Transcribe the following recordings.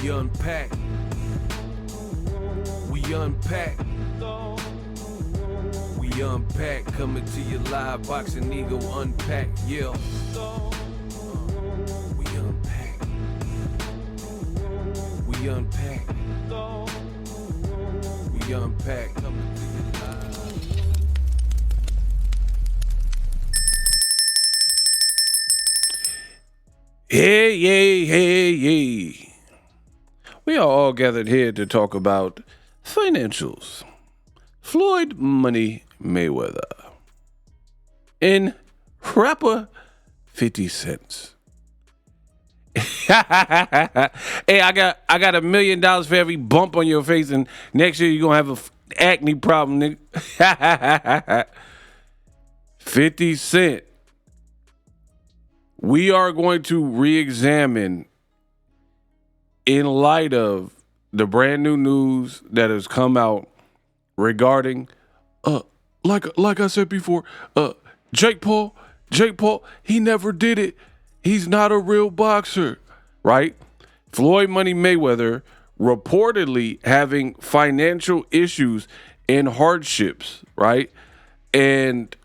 We unpack. We unpack. We unpack. Coming to you live. Boxingego Unpacked. Yeah. We unpack. We unpack. We unpack. Coming to you live. Hey. We are all gathered here to talk about financials. Floyd Money Mayweather and rapper 50 Cent. Hey, I got $1 million for every bump on your face, and next year you're gonna have a acne problem, nigga. 50 Cent. We are going to re-examine, in light of the brand new news that has come out regarding, like I said before, Jake Paul, he never did it. He's not a real boxer, right? Floyd Money Mayweather reportedly having financial issues and hardships, right? And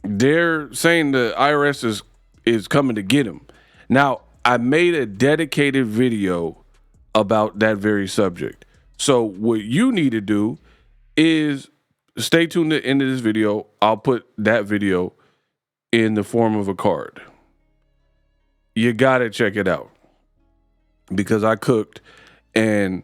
they're saying the IRS is coming to get him. Now, I made a dedicated video about that very subject. So what you need to do is stay tuned to the end of this video. I'll put that video in the form of a card. You got to check it out because I cooked, and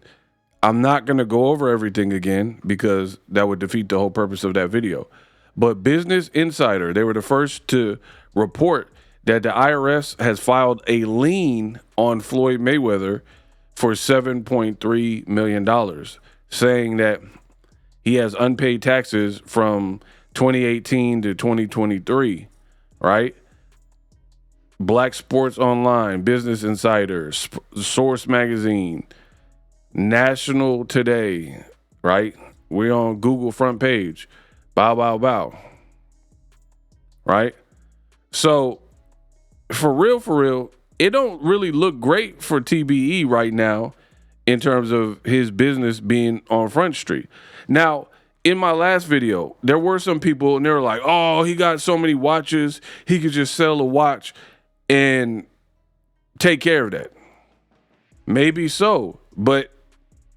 I'm not going to go over everything again because that would defeat the whole purpose of that video. But Business Insider, they were the first to report that the IRS has filed a lien on Floyd Mayweather for $7.3 million, saying that he has unpaid taxes from 2018 to 2023, right? Black Sports Online, Business Insider, Source Magazine, National Today, right? We're on Google front page. Bow. Right? So, for real, it don't really look great for TBE right now in terms of his business being on Front Street. Now, in my last video, there were some people and they were like, oh, he got so many watches, he could just sell a watch and take care of that. Maybe so, but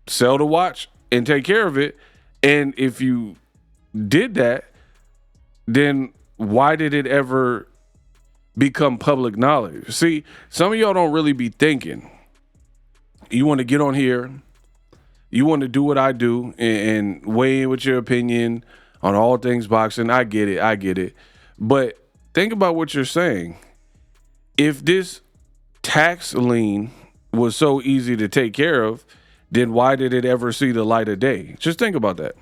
sell the watch and take care of it. And if you did that, then why did it ever become public knowledge? See, some of y'all don't really be thinking. You want to get on here, you want to do what I do and weigh in with your opinion on all things boxing. I get it. But think about what you're saying. If this tax lien was so easy to take care of, then why did it ever see the light of day? Just think about that.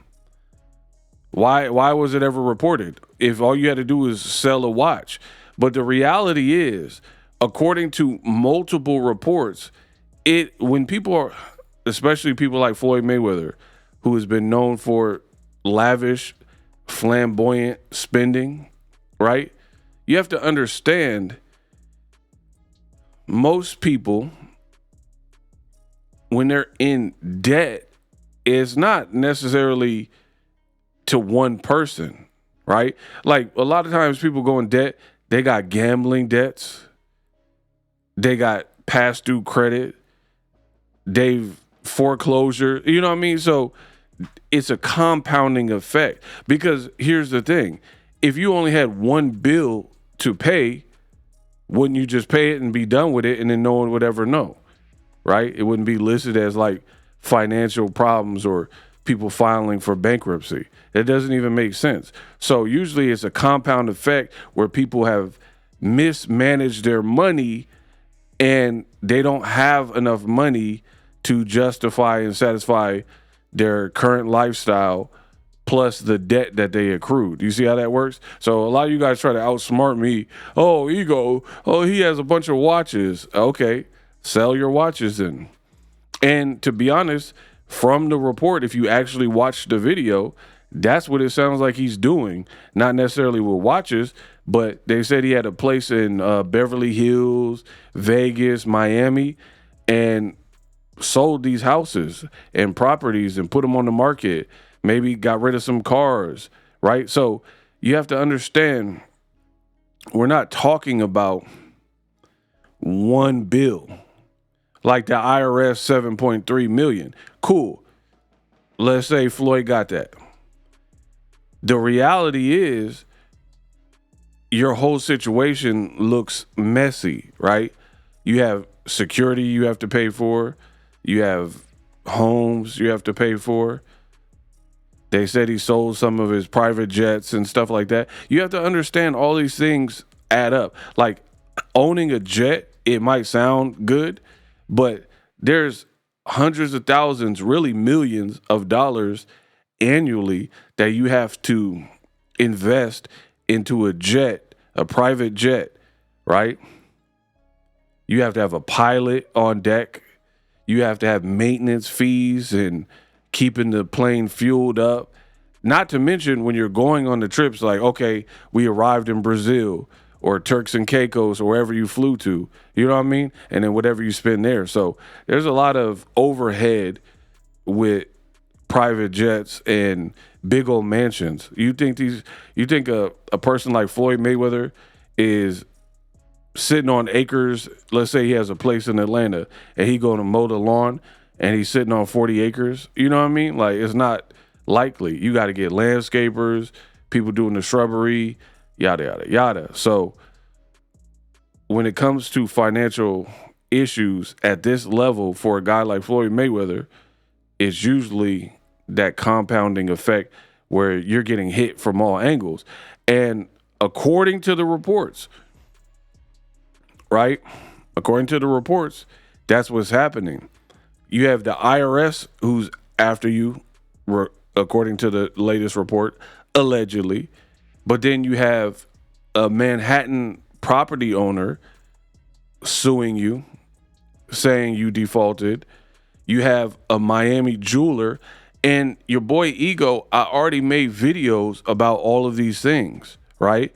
Why was it ever reported if all you had to do was sell a watch? But the reality is, according to multiple reports, when people are, especially people like Floyd Mayweather, who has been known for lavish, flamboyant spending, right? You have to understand, most people, when they're in debt, it's not necessarily to one person, right? Like a lot of times people go in debt, they got gambling debts, they got past due credit, they've foreclosure, you know what I mean? So it's a compounding effect, because here's the thing. If you only had one bill to pay, wouldn't you just pay it and be done with it and then no one would ever know, right? It wouldn't be listed as like financial problems or people filing for bankruptcy. That doesn't even make sense. So usually it's a compound effect where people have mismanaged their money and they don't have enough money to justify and satisfy their current lifestyle plus the debt that they accrued. You see how that works? So a lot of you guys try to outsmart me. Oh, ego. Oh, he has a bunch of watches. Okay, sell your watches then. And to be honest, from the report, if you actually watch the video, that's what it sounds like he's doing. Not necessarily with watches, but they said he had a place in Beverly Hills, Vegas, Miami, and sold these houses and properties and put them on the market, maybe got rid of some cars, right? So you have to understand, we're not talking about one bill like the IRS 7.3 million. Cool. Let's say Floyd got that. The reality is your whole situation looks messy, right? You have security you have to pay for. You have homes you have to pay for. They said he sold some of his private jets and stuff like that. You have to understand all these things add up. Like owning a jet, it might sound good, but there's hundreds of thousands, really millions of dollars annually that you have to invest into a jet, a private jet, right? You have to have a pilot on deck. You have to have maintenance fees and keeping the plane fueled up. Not to mention when you're going on the trips, like, okay, we arrived in Brazil or Turks and Caicos or wherever you flew to, you know what I mean? And then whatever you spend there. So there's a lot of overhead with private jets and big old mansions. You think a person like Floyd Mayweather is sitting on acres? Let's say he has a place in Atlanta and he going to mow the lawn and he's sitting on 40 acres. You know what I mean? Like, it's not likely. You got to get landscapers, people doing the shrubbery, yada, yada, yada. So when it comes to financial issues at this level for a guy like Floyd Mayweather, it's usually that compounding effect where you're getting hit from all angles. And according to the reports, right? According to the reports, that's what's happening. You have the IRS who's after you, according to the latest report, allegedly. But then you have a Manhattan property owner suing you, saying you defaulted. You have a Miami jeweler. And your boy Ego, I already made videos about all of these things, right?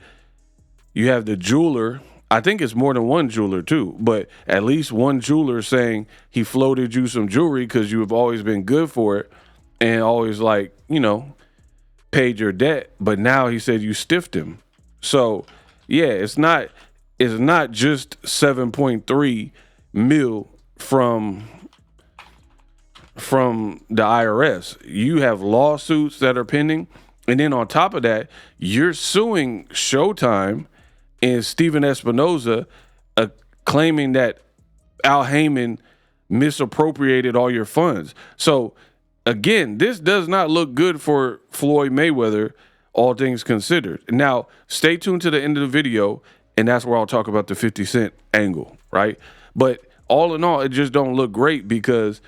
You have the jeweler. I think it's more than one jeweler too, but at least one jeweler saying he floated you some jewelry because you have always been good for it and always, like, you know, paid your debt. But now he said you stiffed him. So yeah, it's not just 7.3 mil from the IRS. You have lawsuits that are pending. And then on top of that, you're suing Showtime and Steven Espinoza, claiming that Al Heyman misappropriated all your funds. So again, this does not look good for Floyd Mayweather, all things considered. Now, stay tuned to the end of the video, and that's where I'll talk about the 50 Cent angle, right? But all in all, it just don't look great, because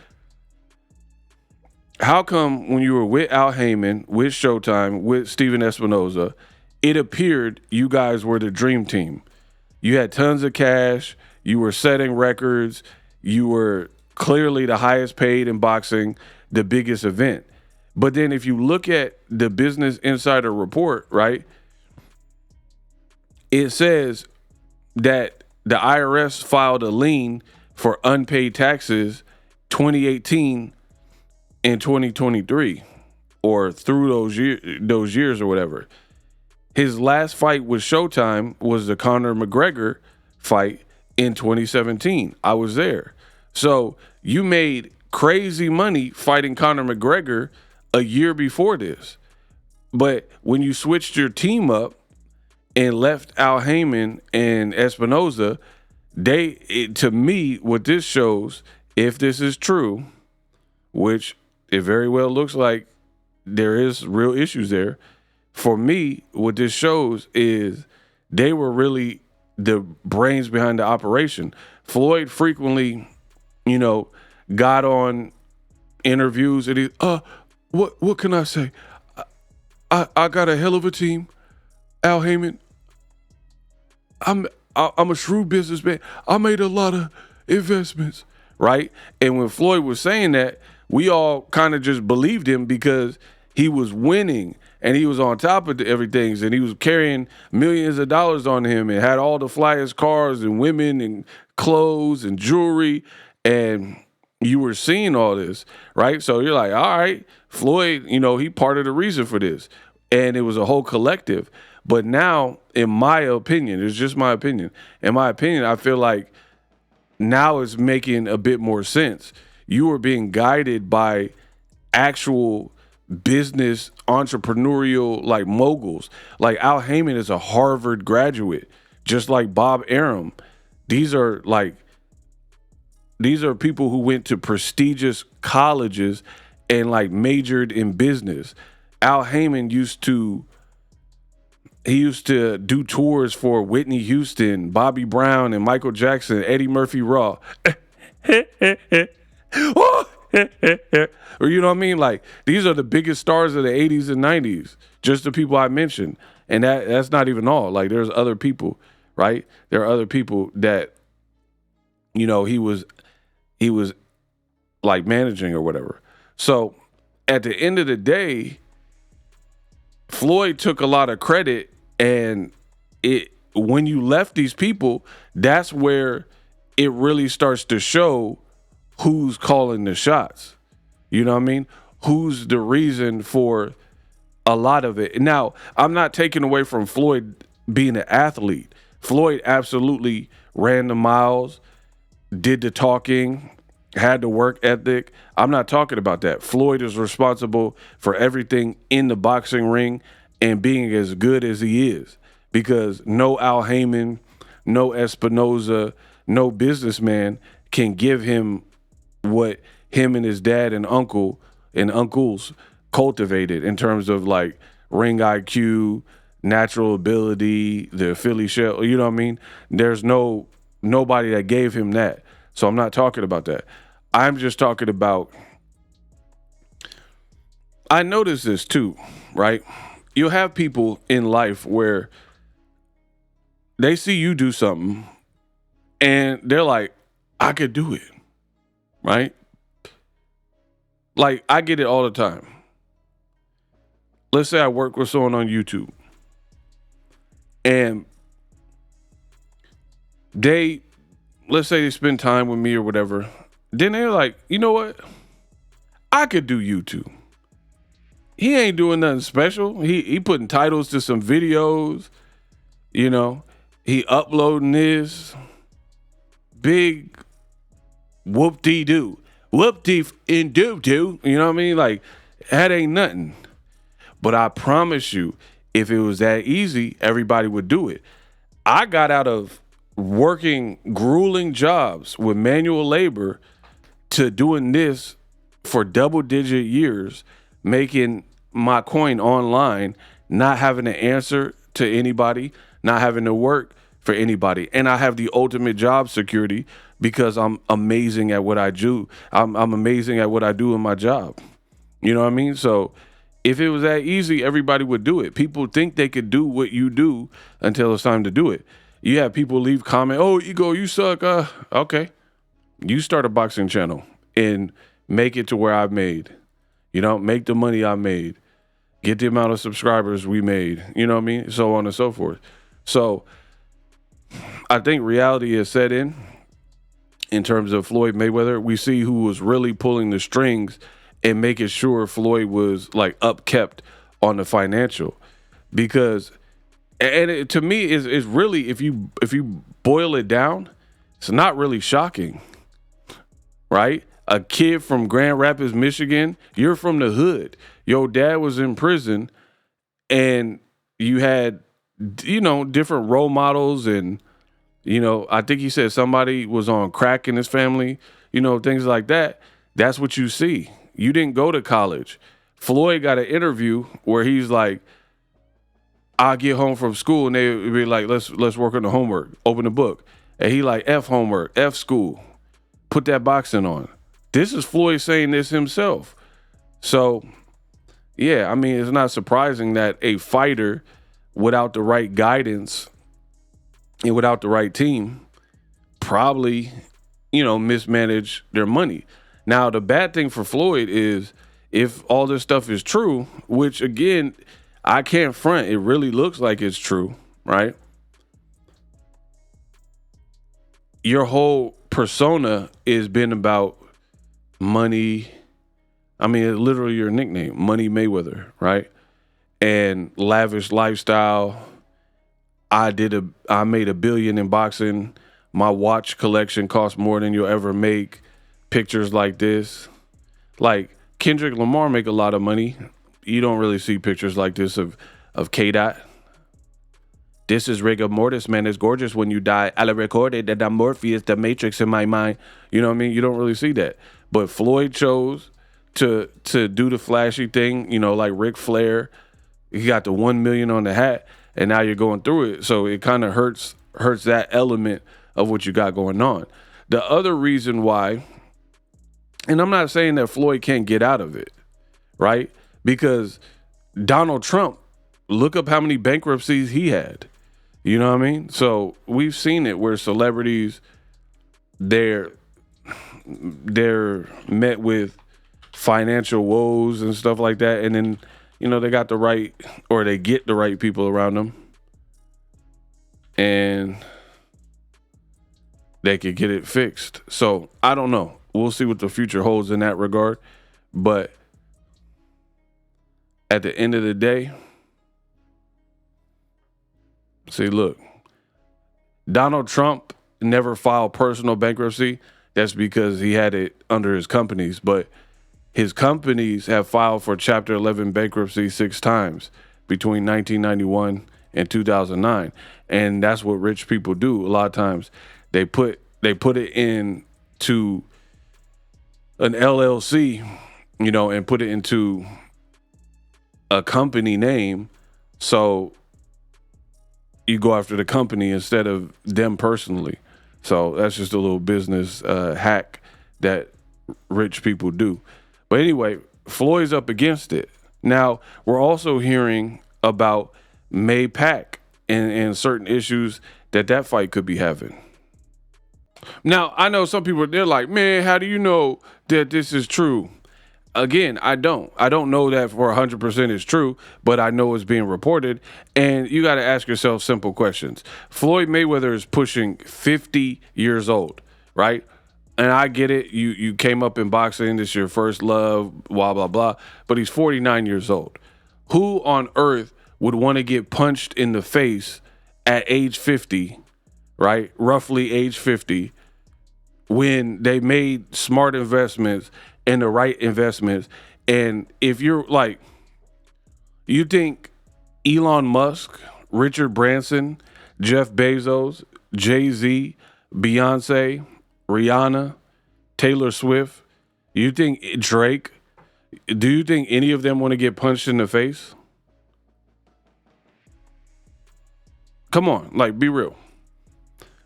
how come when you were with Al Heyman, with Showtime, with Steven Espinoza, it appeared you guys were the dream team? You had tons of cash. You were setting records. You were clearly the highest paid in boxing, the biggest event. But then if you look at the Business Insider report, right, it says that the IRS filed a lien for unpaid taxes 2018 and 2023, or through those years or whatever. His last fight with Showtime was the Conor McGregor fight in 2017. I was there. So you made crazy money fighting Conor McGregor a year before this. But when you switched your team up and left Al Heyman and Espinoza, to me, what this shows, if this is true, which it very well looks like there is real issues there, for me, what this shows is they were really the brains behind the operation. Floyd frequently, got on interviews and what can I say? I got a hell of a team. Al Heyman, I'm a shrewd businessman. I made a lot of investments, right? And when Floyd was saying that, we all kind of just believed him because he was winning and he was on top of everything, and he was carrying millions of dollars on him and had all the flyest cars and women and clothes and jewelry. And you were seeing all this, right? So you're like, all right, Floyd, he part of the reason for this. And it was a whole collective. But now, in my opinion, it's just my opinion. In my opinion, I feel like now it's making a bit more sense. You were being guided by actual business entrepreneurial like moguls. Like Al Heyman is a Harvard graduate, just like Bob Arum. These are people who went to prestigious colleges and like majored in business. Al Heyman used to do tours for Whitney Houston, Bobby Brown, and Michael Jackson, Eddie Murphy Raw. Or you know what I mean? Like, these are the biggest stars of the 80s and 90s, just the people I mentioned. And that's not even all. Like, there's other people, right? There are other people that, he was like managing or whatever. So at the end of the day, Floyd took a lot of credit, and when you left these people, that's where it really starts to show who's calling the shots. You know what I mean? Who's the reason for a lot of it. Now, I'm not taking away from Floyd being an athlete. Floyd absolutely ran the miles, did the talking, had the work ethic. I'm not talking about that. Floyd is responsible for everything in the boxing ring and being as good as he is, because no Al Heyman, no Espinoza, no businessman can give him what him and his dad and uncles cultivated in terms of like ring IQ, natural ability, the Philly shell. You know what I mean? There's nobody that gave him that. So I'm not talking about that. I'm just talking about, I notice this too, right? You'll have people in life where they see you do something and they're like, I could do it, right? Like, I get it all the time. Let's say I work with someone on YouTube and let's say they spend time with me or whatever. Then they're like, you know what? I could do YouTube. He ain't doing nothing special. He putting titles to some videos, he uploading this big whoop-dee-doo. Whoop-dee-in-doo-doo. You know what I mean? Like, that ain't nothing. But I promise you, if it was that easy, everybody would do it. I got out of working grueling jobs with manual labor to doing this for double-digit years, making my coin online, not having to answer to anybody, not having to work for anybody. And I have the ultimate job security because I'm amazing at what I do. I'm amazing at what I do in my job. You know what I mean? So if it was that easy, everybody would do it. People think they could do what you do until it's time to do it. You have people leave comment, oh, Ego, you suck. Okay. You start a boxing channel and make it to where I've made. Make the money I made. Get the amount of subscribers we made. You know what I mean? So on and so forth. So I think reality is set in terms of Floyd Mayweather. We see who was really pulling the strings and making sure Floyd was like upkept on the financial, because, and it, to me is really, if you boil it down, it's not really shocking, right? A kid from Grand Rapids, Michigan, you're from the hood. Your dad was in prison and you had, different role models, and, I think he said somebody was on crack in his family, things like that. That's what you see. You didn't go to college. Floyd got an interview where he's like, I'll get home from school and they would be like, let's work on the homework, open the book. And he like, F homework, F school, put that boxing on. This is Floyd saying this himself. So, yeah, I mean, it's not surprising that a fighter without the right guidance and without the right team probably, mismanage their money. Now, the bad thing for Floyd is if all this stuff is true, which, again, I can't front, it really looks like it's true, right? Your whole persona has been about Money, I mean, it's literally your nickname, Money Mayweather, right? And lavish lifestyle. I made $1 billion in boxing. My watch collection cost more than you'll ever make. Pictures like this. Like Kendrick Lamar make a lot of money. You don't really see pictures like this of K-Dot. This is rigor mortis, man. It's gorgeous when you die. I recorded that I'm Morpheus, the Matrix in my mind. You know what I mean? You don't really see that. But Floyd chose to do the flashy thing, like Ric Flair. He got the 1 million on the hat, and now you're going through it. So it kind of hurts that element of what you got going on. The other reason why, and I'm not saying that Floyd can't get out of it, right? Because Donald Trump, look up how many bankruptcies he had. You know what I mean? So we've seen it where celebrities, they're met with financial woes and stuff like that, and then they got they get the right people around them, and they could get it fixed. So I don't know. We'll see what the future holds in that regard. But at the end of the day, see, look, Donald Trump never filed personal bankruptcy. That's because he had it under his companies. But his companies have filed for Chapter 11 bankruptcy 6 times between 1991 and 2009. And that's what rich people do. A lot of times they put it into an LLC, and put it into a company name. So you go after the company instead of them personally. So that's just a little business hack that rich people do. But anyway, Floyd's up against it. Now, we're also hearing about Maypac and certain issues that fight could be having. Now, I know some people, they're like, man, how do you know that this is true? Again, I don't know that for 100% is true, but I know it's being reported. And you got to ask yourself simple questions. Floyd Mayweather is pushing 50 years old, right? And I get it. You came up in boxing. This is your first love, blah, blah, blah. But he's 49 years old. Who on earth would want to get punched in the face at age 50, right? Roughly age 50, when they made smart investments and the right investments. And if you're like, you think Elon Musk, Richard Branson, Jeff Bezos, Jay-Z, Beyonce, Rihanna, Taylor Swift, you think Drake, do you think any of them want to get punched in the face? Come on, like, be real.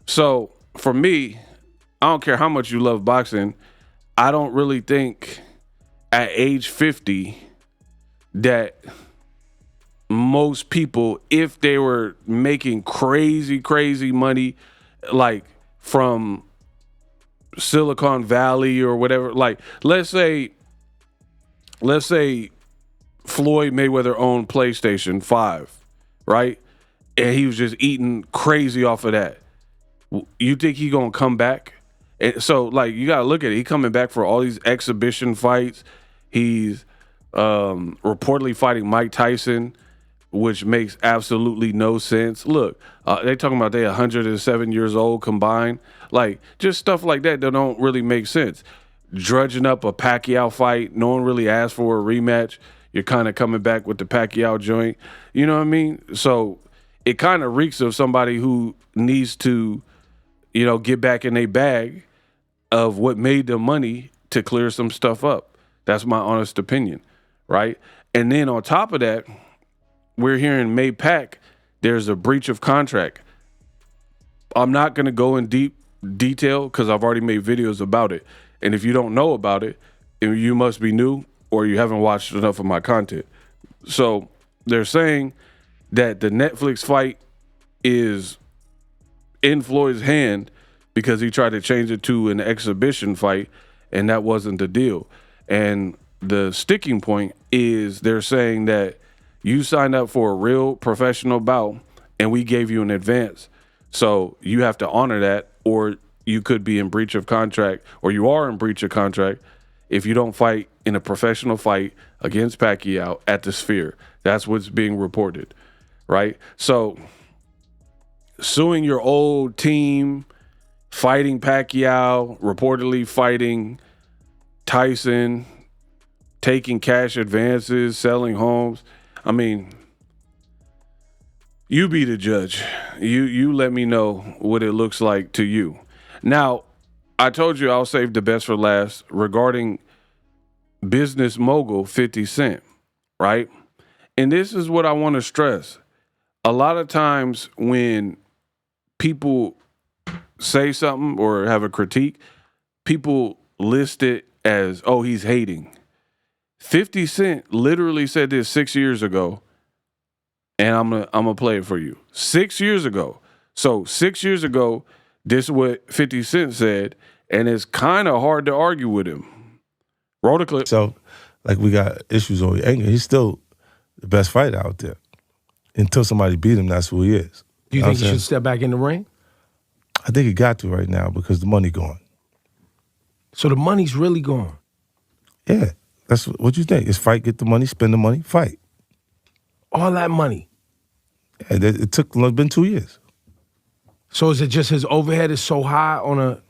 So for me, I don't care how much you love boxing, I don't really think at age 50 that most people, if they were making crazy, crazy money, like from Silicon Valley or whatever, like let's say Floyd Mayweather owned PlayStation 5, right? And he was just eating crazy off of that. You think he gonna come back? And so, like, you gotta look at it. He coming back for all these exhibition fights. He's reportedly fighting Mike Tyson, which makes absolutely no sense. Look, they talking about they 107 years old combined. Like, just stuff like that don't really make sense. Drudging up a Pacquiao fight. No one really asked for a rematch. You're kind of coming back with the Pacquiao joint. You know what I mean? So it kind of reeks of somebody who needs to, get back in their bag of what made them money to clear some stuff up. That's my honest opinion, right? And then on top of that, we're hearing Maypac, there's a breach of contract. I'm not going to go in deep detail because I've already made videos about it. And if you don't know about it, you must be new or you haven't watched enough of my content. So they're saying that the Netflix fight is in Floyd's hand because he tried to change it to an exhibition fight, and that wasn't the deal. And the sticking point is they're saying that you signed up for a real professional bout and we gave you an advance. So you have to honor that, or you could be in breach of contract, or you are in breach of contract if you don't fight in a professional fight against Pacquiao at the Sphere. That's what's being reported, right? So suing your old team, fighting Pacquiao, reportedly fighting Tyson, taking cash advances, selling homes. I mean, you be the judge. You let me know what it looks like to you. Now, I told you I'll save the best for last regarding business mogul 50 Cent, right? And this is what I want to stress. A lot of times when people say something or have a critique, people list it as, oh, he's hating. 50 Cent literally said this 6 years ago, and I'm gonna play it for you. 6 years ago. So 6 years ago, this is what 50 Cent said, and it's kind of hard to argue with him. Roll the clip. So, like, we got issues over anger. He's still the best fighter out there. Until somebody beat him, that's who he is. Do you think he should step back in the ring? I think he got to right now because the money gone. So the money's really gone? Yeah. That's what you think. It's fight, get the money, spend the money, fight. All that money? Yeah, it's been 2 years. So is it just his overhead is so high on a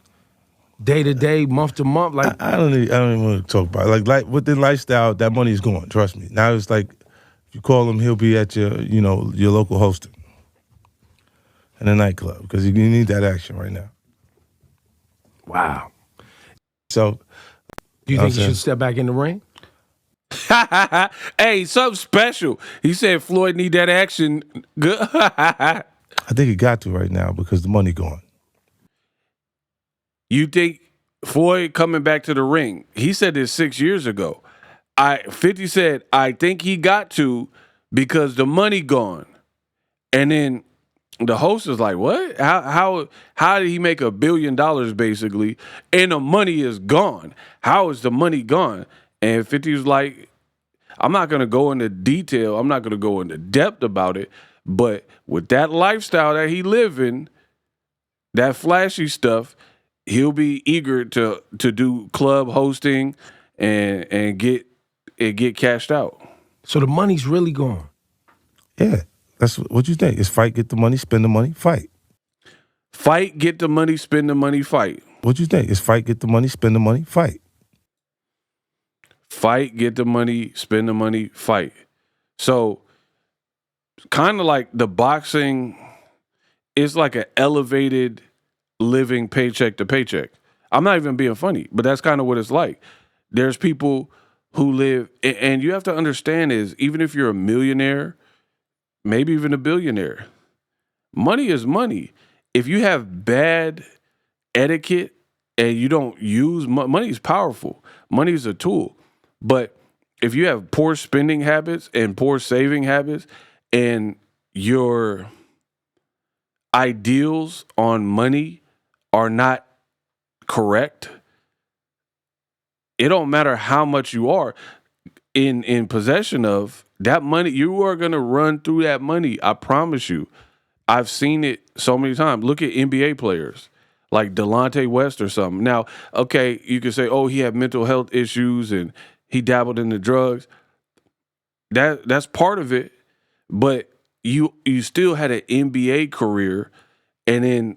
day-to-day, month-to-month? Like I don't even want to talk about it. Like with the lifestyle, that money is gone. Trust me. Now it's like, if you call him, he'll be at your local hosting in a nightclub because you need that action right now. Wow. So, do you think he should step back in the ring? Hey, something special. He said Floyd need that action. Good. I think he got to right now because the money gone. You think Floyd coming back to the ring? He said this 6 years ago. 50 said, I think he got to because the money gone. And then the host is like, what? How did he make $1 billion basically and the money is gone? How is the money gone? And 50 was like, I'm not going to go into detail. I'm not going to go into depth about it. But with that lifestyle that he living, that flashy stuff, he'll be eager to do club hosting and get cashed out. So the money's really gone? Yeah. That's what you think. It's fight, get the money, spend the money, fight. Fight, get the money, spend the money, fight. What you think? It's fight, get the money, spend the money, fight. Fight, get the money, spend the money, fight. So kind of like the boxing is like an elevated living paycheck to paycheck. I'm not even being funny, but that's kind of what it's like. There's people who live, and you have to understand is even if you're a millionaire, maybe even a billionaire, money is money. If you have bad etiquette and you don't use money is powerful. Money is a tool. But if you have poor spending habits and poor saving habits and your ideals on money are not correct, it don't matter how much you are in possession of that money, you are going to run through that money. I promise you. I've seen it so many times. Look at NBA players like Delonte West or something. Now, okay, you could say, oh, he had mental health issues and he dabbled in the drugs. That's part of it. But you still had an NBA career and then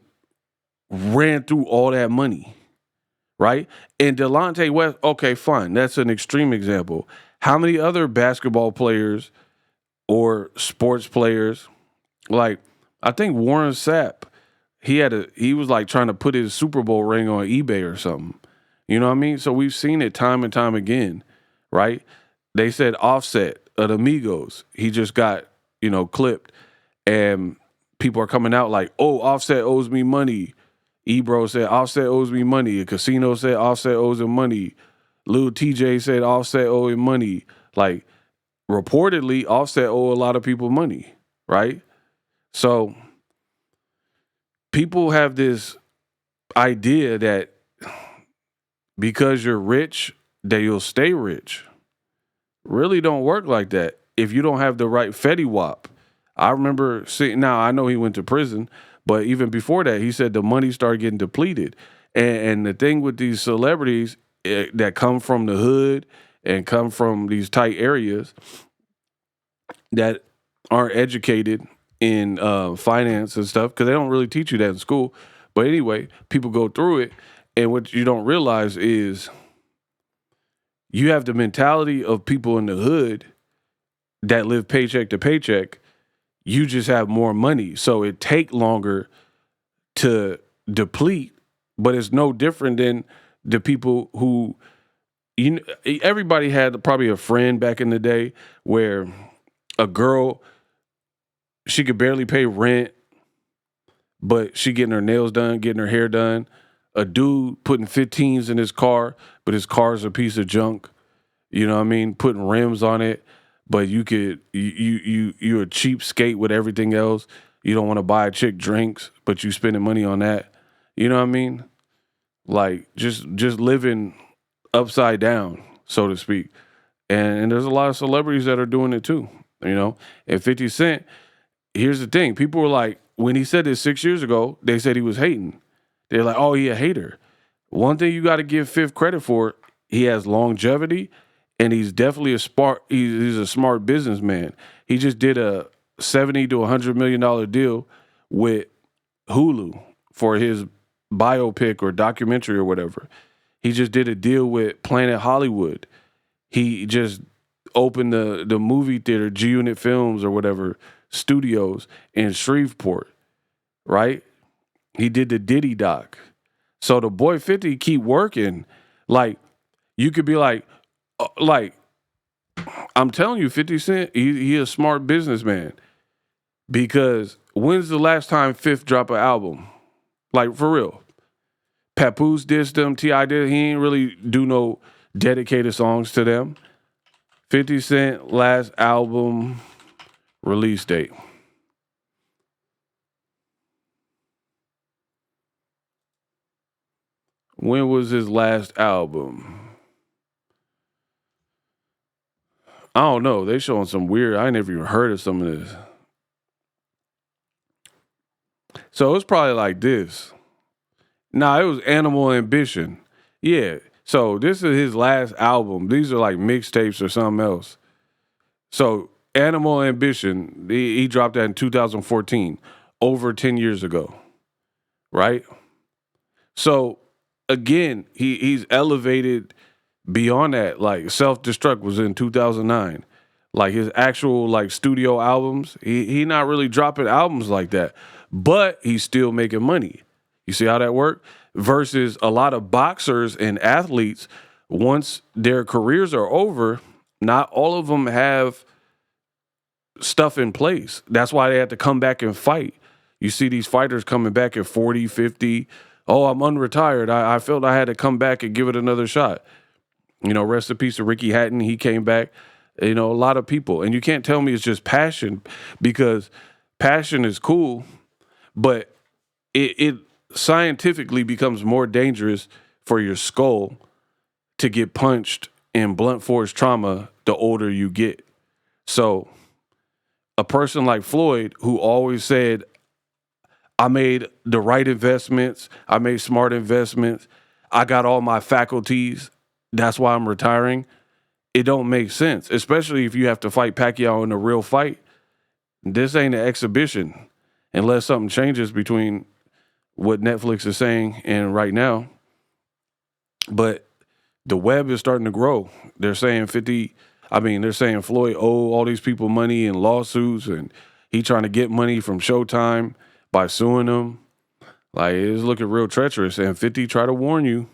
ran through all that money, right? And Delonte West, okay, fine. That's an extreme example. How many other basketball players or sports players, like I think Warren Sapp, he was like trying to put his Super Bowl ring on eBay or something. You know what I mean? So we've seen it time and time again, right? They said Offset of the Migos, he just got, clipped. And people are coming out like, oh, Offset owes me money. Ebro said Offset owes me money. A casino said Offset owes him money. Lil TJ said Offset owed him money. Like, reportedly, Offset owe a lot of people money, right? So people have this idea that because you're rich, that you'll stay rich. Really don't work like that if you don't have the right Fetty Wap. I remember seeing, now I know he went to prison, but even before that, he said the money started getting depleted. And the thing with these celebrities, that come from the hood and come from these tight areas that aren't educated in finance and stuff, because they don't really teach you that in school. But anyway, people go through it, and what you don't realize is you have the mentality of people in the hood that live paycheck to paycheck. You just have more money, so it take longer to deplete, but it's no different than the people who, everybody had probably a friend back in the day where a girl, she could barely pay rent, but she getting her nails done, getting her hair done. A dude putting 15s in his car, but his car's a piece of junk. You know what I mean? Putting rims on it, but you're a cheapskate with everything else. You don't want to buy a chick drinks, but you spending money on that. You know what I mean? Like just living upside down, so to speak. And there's a lot of celebrities that are doing it too. You know, and 50 Cent, here's the thing. People were like, when he said this 6 years ago, they said he was hating. They're like, oh, he a hater. One thing you got to give Fifth credit for, he has longevity, and he's definitely he's a smart businessman. He just did a $70 to $100 million deal with Hulu for his biopic or documentary or whatever. He just did a deal with Planet Hollywood. He just opened the movie theater, G Unit Films or whatever, studios in Shreveport, right? He did the Diddy doc. So the boy 50 keep working. Like, you could be like, I'm telling you, 50 Cent, he a smart businessman. Because when's the last time Fifth dropped an album? Like, for real. Papoose dissed them, T.I. did. He ain't really do no dedicated songs to them. 50 Cent last album release date. When was his last album? I don't know. They showing some weird. I never even heard of some of this. So it's probably like this. Nah, it was Animal Ambition. Yeah. So this is his last album. These are like mixtapes or something else. So Animal Ambition, he dropped that in 2014, over 10 years ago, right? So again, he's elevated beyond that. Like Self-Destruct was in 2009. Like his actual like studio albums, he not really dropping albums like that, but he's still making money. You see how that works? Versus a lot of boxers and athletes, once their careers are over, not all of them have stuff in place. That's why they have to come back and fight. You see these fighters coming back at 40, 50. Oh, I'm unretired. I felt I had to come back and give it another shot. You know, rest in peace to Ricky Hatton. He came back. You know, a lot of people. And you can't tell me it's just passion, because passion is cool, but it scientifically becomes more dangerous for your skull to get punched in blunt force trauma the older you get. So a person like Floyd, who always said, I made the right investments, I made smart investments, I got all my faculties, that's why I'm retiring. It don't make sense, especially if you have to fight Pacquiao in a real fight. This ain't an exhibition unless something changes between what Netflix is saying and right now. But the web is starting to grow. They're saying they're saying Floyd owe all these people money in lawsuits, and he trying to get money from Showtime by suing them. Like, it's looking real treacherous. And 50 tried to warn you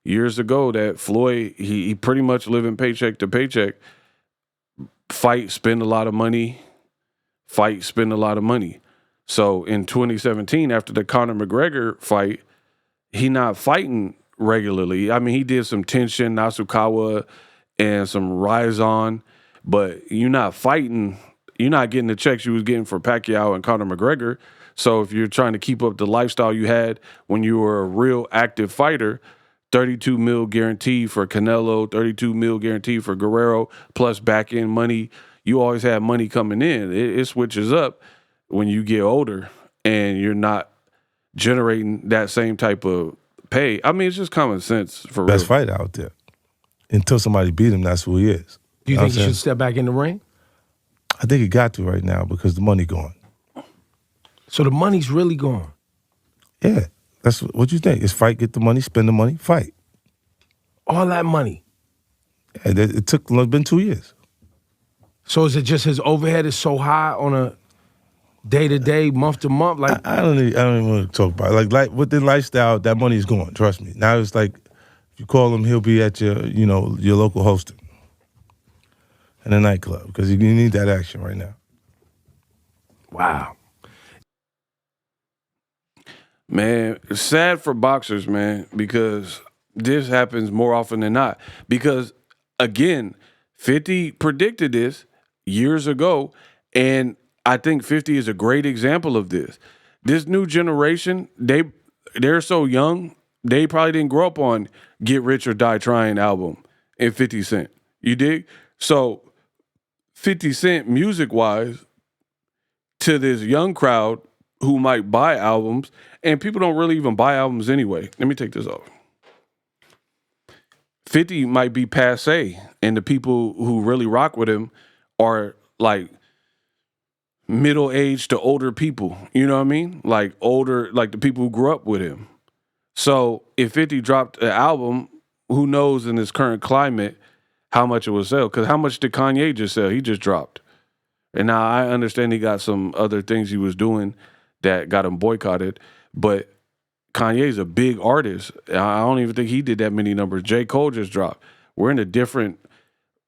years ago that Floyd, he pretty much living paycheck to paycheck. Fight, spend a lot of money. Fight, spend a lot of money. So in 2017, after the Conor McGregor fight, he not fighting regularly. I mean, he did some Tenshin, Nasukawa, and some Rise On, but you're not fighting. You're not getting the checks you was getting for Pacquiao and Conor McGregor. So if you're trying to keep up the lifestyle you had when you were a real active fighter, 32 mil guaranteed for Canelo, 32 mil guaranteed for Guerrero, plus back end money. You always have money coming in. It switches up when you get older and you're not generating that same type of pay. I mean, it's just common sense for Best real. fighter out there. Until somebody beat him, that's who he is. Do you know think what he I'm should step back in the ring? I think he got to right now because the money gone. So the money's really gone. Yeah, that's what you think. It's fight, get the money, spend the money, fight. All that money. And it's been 2 years. So is it just his overhead is so high on a day-to-day, month-to-month? Like, I don't even want to talk about it. Like with the lifestyle, that money's gone. Trust me. Now it's like if you call him, he'll be at your local hosting in a nightclub because you need that action right now. wow. Man, it's sad for boxers, man, because this happens more often than not. Because, again, 50 predicted this years ago, and I think 50 is a great example of this. This new generation, they're so young, they probably didn't grow up on Get Rich or Die Trying album and 50 Cent. You dig? So 50 Cent, music-wise, to this young crowd who might buy albums, and people don't really even buy albums anyway. Let me take this off. 50 might be passe, and the people who really rock with him are like middle-aged to older people. You know what I mean? Like older, like the people who grew up with him. So if 50 dropped an album, who knows in this current climate how much it will sell? Because how much did Kanye just sell? He just dropped. And now I understand he got some other things he was doing that got him boycotted, but Kanye's a big artist. I don't even think he did that many numbers. J. Cole just dropped. We're in a different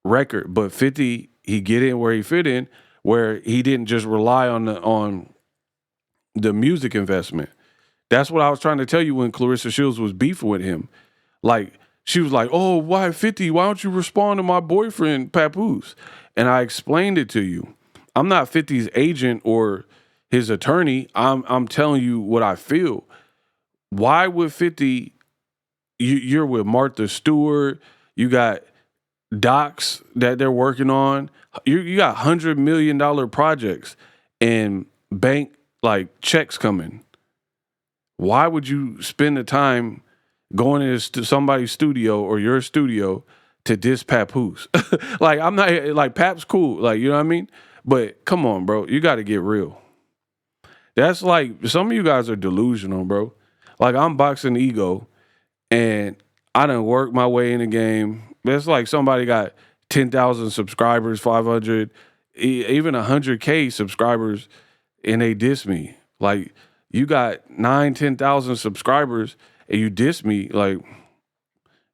record, but 50, he get in where he fit in, where he didn't just rely on the music investment. That's what I was trying to tell you when Clarissa Shields was beefing with him. Like, she was like, oh, why 50? Why don't you respond to my boyfriend, Papoose? And I explained it to you. I'm not 50's agent or his attorney. I'm telling you what I feel. Why would 50, you're with Martha Stewart, you got docs that they're working on, you got $100 million projects and bank like checks coming. Why would you spend the time going into somebody's studio or your studio to diss Papoose? Like, I'm not, like, Pap's cool, like, you know what I mean? But come on, bro, you got to get real. That's like, some of you guys are delusional, bro. Like, I'm Boxingego, and I done worked my way in the game. It's like somebody got 10,000 subscribers, 500, even 100K subscribers, and they diss me. Like, you got 9,000, 10,000 subscribers, and you diss me. Like,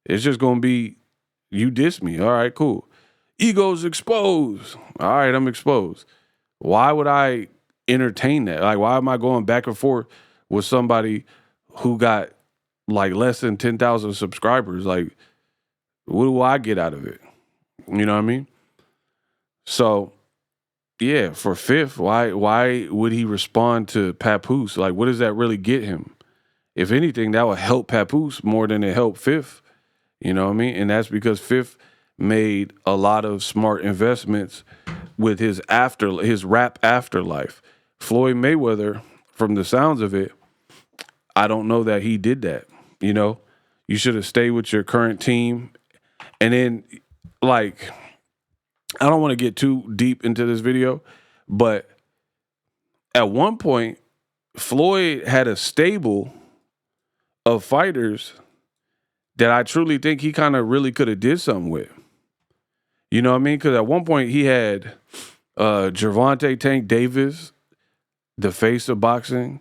it's just going to be, you diss me. All right, cool. Ego's exposed. All right, I'm exposed. Why would I entertain that? Like, why am I going back and forth with somebody who got like less than 10,000 subscribers? Like, what do I get out of it? You know what I mean? So, yeah, for Fifth, why would he respond to Papoose? Like, what does that really get him? If anything, that would help Papoose more than it helped Fifth. You know what I mean? And that's because Fifth made a lot of smart investments with his rap afterlife. Floyd Mayweather, from the sounds of it, I don't know that he did that. You know, you should have stayed with your current team. And then, like, I don't want to get too deep into this video, but at one point, Floyd had a stable of fighters that I truly think he kind of really could have did something with. You know what I mean? Because at one point he had Gervonta Tank Davis, the face of boxing.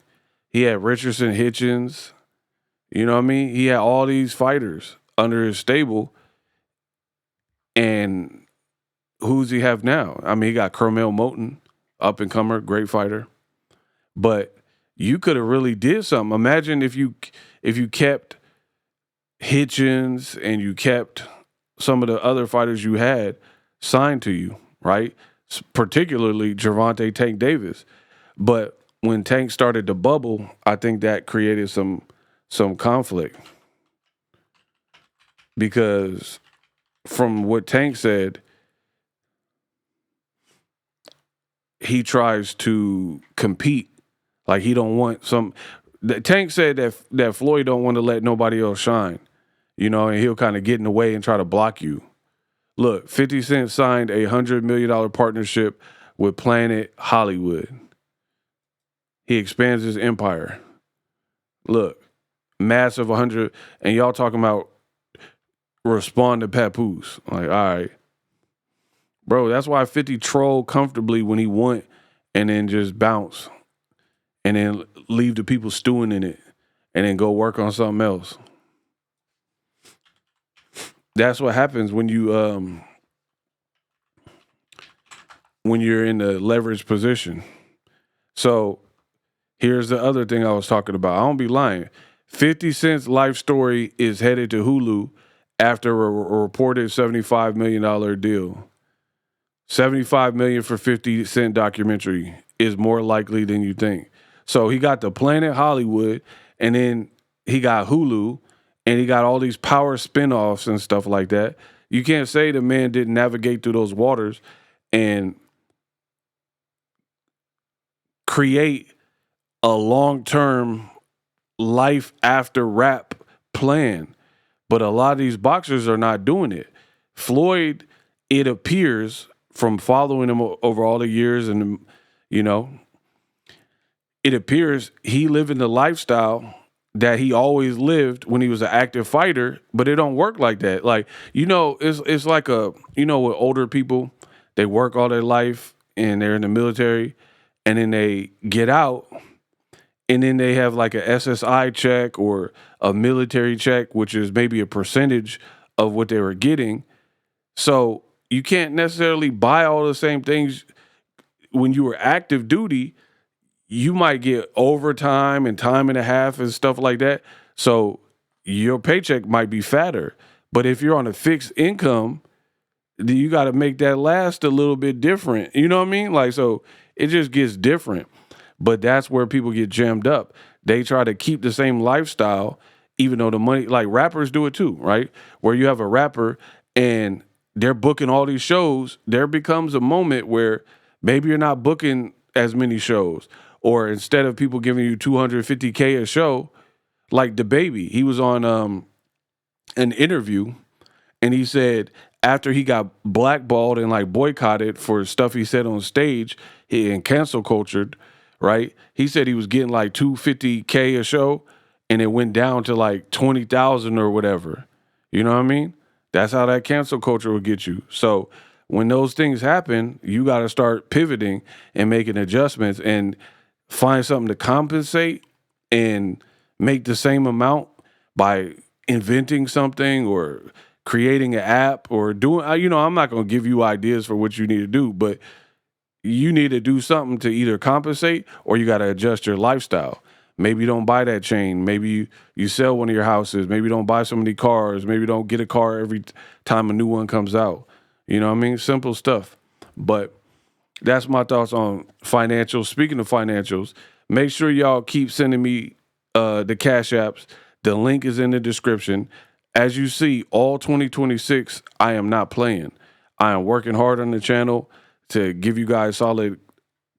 He had Richardson Hitchens. You know what I mean? He had all these fighters under his stable. And who's he have now? I mean, he got Kermel Moton, up-and-comer, great fighter. But you could have really did something. Imagine if you kept Hitchens and you kept some of the other fighters you had signed to you, right? Particularly Gervonta Tank Davis. But when Tank started to bubble, I think that created some conflict. Because from what Tank said, he tries to compete. Like, he don't want Tank said that Floyd don't want to let nobody else shine, you know, and he'll kind of get in the way and try to block you. Look, 50 Cent signed a $100 million partnership with Planet Hollywood. He expands his empire. Look, massive 100, and y'all talking about respond to papoose. Like, all right. Bro, that's why 50 troll comfortably when he want and then just bounce and then leave the people stewing in it and then go work on something else. That's what happens when you're in a leverage position. So here's the other thing I was talking about. I don't be lying. 50 Cent's life story is headed to Hulu after a reported $75 million deal. $75 million for 50 Cent documentary is more likely than you think. So he got the Planet Hollywood, and then he got Hulu, and he got all these power spinoffs and stuff like that. You can't say the man didn't navigate through those waters and create a long-term life after rap plan. But a lot of these boxers are not doing it. Floyd, it appears from following him over all the years, and, you know, it appears he living the lifestyle that he always lived when he was an active fighter, but it don't work like that. Like, you know, it's like with older people, they work all their life and they're in the military, and then they get out, and then they have like a SSI check or a military check, which is maybe a percentage of what they were getting. So you can't necessarily buy all the same things. When you were active duty, you might get overtime and time and a half and stuff like that. So your paycheck might be fatter. But if you're on a fixed income, then you got to make that last a little bit different. You know what I mean? Like, so it just gets different. But that's where people get jammed up. They try to keep the same lifestyle, even though the money, like rappers do it too, right? Where you have a rapper and they're booking all these shows, there becomes a moment where maybe you're not booking as many shows. Or instead of people giving you $250K a show, like DaBaby, he was on an interview and he said after he got blackballed and like boycotted for stuff he said on stage and cancel cultured, right? He said he was getting like $250K a show and it went down to like 20,000 or whatever. You know what I mean? That's how that cancel culture will get you. So when those things happen, you got to start pivoting and making adjustments and find something to compensate and make the same amount by inventing something or creating an app or doing, you know, I'm not going to give you ideas for what you need to do, but you need to do something to either compensate or you got to adjust your lifestyle. Maybe you don't buy that chain. Maybe you sell one of your houses. Maybe you don't buy so many cars. Maybe you don't get a car every time a new one comes out. You know what I mean? Simple stuff. But that's my thoughts on financials. Speaking of financials, make sure y'all keep sending me the Cash Apps. The link is in the description. As you see, all 2026, I am not playing. I am working hard on the channel to give you guys solid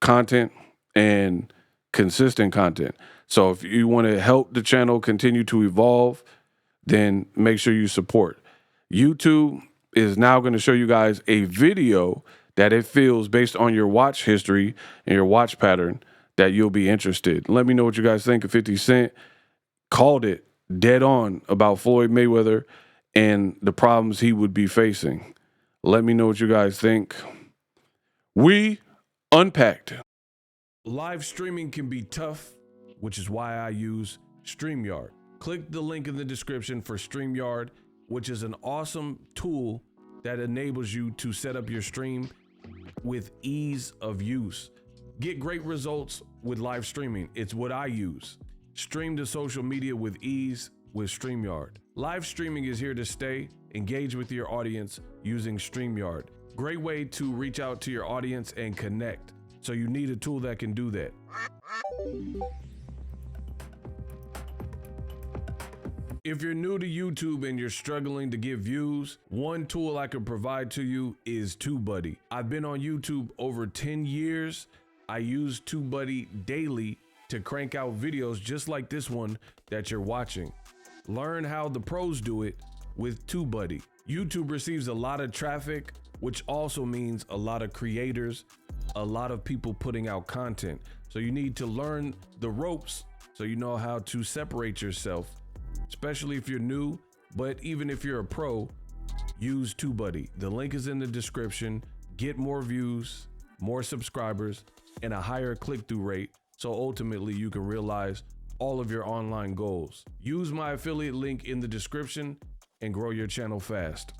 content and consistent content. So if you want to help the channel continue to evolve, then make sure you support. YouTube is now going to show you guys a video that it feels based on your watch history and your watch pattern that you'll be interested. Let me know what you guys think of 50 Cent. Called it dead on about Floyd Mayweather and the problems he would be facing. Let me know what you guys think. We Unpacked. Live streaming can be tough, which is why I use StreamYard. Click the link in the description for StreamYard, which is an awesome tool that enables you to set up your stream with ease of use. Get great results with live streaming. It's what I use. Stream to social media with ease with StreamYard. Live streaming is here to stay. Engage with your audience using StreamYard. Great way to reach out to your audience and connect. So you need a tool that can do that. If you're new to YouTube and you're struggling to get views, one tool I can provide to you is TubeBuddy. I've been on YouTube over 10 years. I use TubeBuddy daily to crank out videos just like this one that you're watching. Learn how the pros do it with TubeBuddy. YouTube receives a lot of traffic, which also means a lot of creators, a lot of people putting out content. So you need to learn the ropes so you know how to separate yourself, especially if you're new, but even if you're a pro, use TubeBuddy. The link is in the description. Get more views, more subscribers, and a higher click-through rate, so ultimately you can realize all of your online goals. Use my affiliate link in the description and grow your channel fast.